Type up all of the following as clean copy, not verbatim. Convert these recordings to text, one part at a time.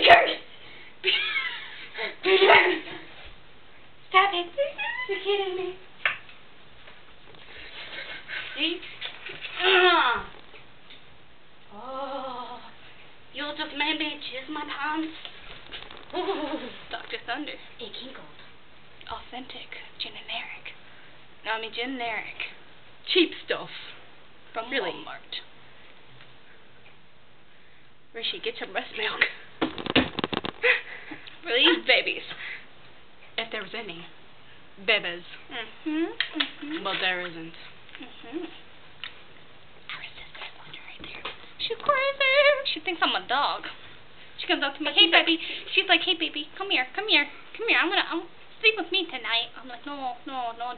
Beard! Beard! Stop it! You're kidding me. See? Oh, you'll just made me jizz my pants. Dr. Thunder. It kinkled. Authentic. Generic. No, I mean generic. Cheap stuff. From really? Walmart. Rishi, get your breast milk. For these babies. If there was any. Babies. But there isn't. Our sister's Thunder right there. She's crazy. She thinks I'm a dog. She comes up to me, hey baby. She's like, hey baby, come here, come here, come here. I'm gonna sleep with me tonight. I'm like, no,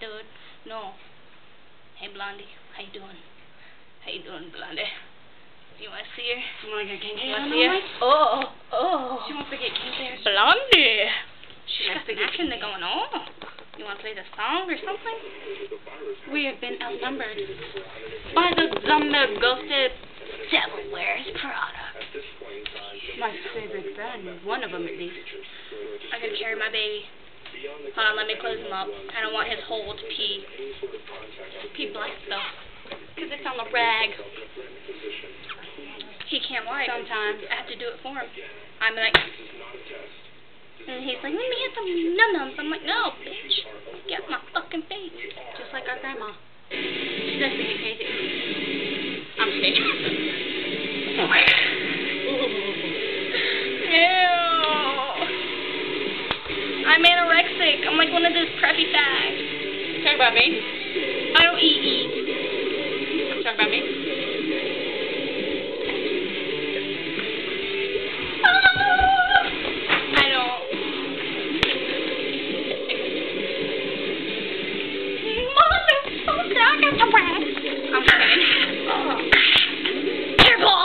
dude, no. Hey Blondie, how you doing? How you doing, Blondie? You wanna see her? You wanna get kinky? You wanna see her? Oh. She wants to get kinky. Blondie. She got some action going on. You wanna play the song or something? We have been outnumbered by the zombie ghosted Devil Wears Prada. My favorite band, one of them at least. I can carry my baby. Hold on, let me close him up. I don't want his hole to pee. Pee black though, because it's on the rag. He can't wipe. Sometimes I have to do it for him. I'm like, and he's like, let me hit some num-nums. I'm like, no, bitch, get my fucking face. Just like our grandma. She does think it's crazy. I'm just kidding. Oh my God. I'm anorexic. I'm like one of those preppy fags. Talk about me? I don't eat. Talk about me? I don't. Motherfucker, I got the rag. I'm kidding. Careful.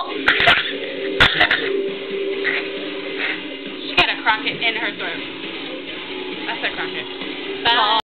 She got a crockett in her throat. That's a crockett. Bye.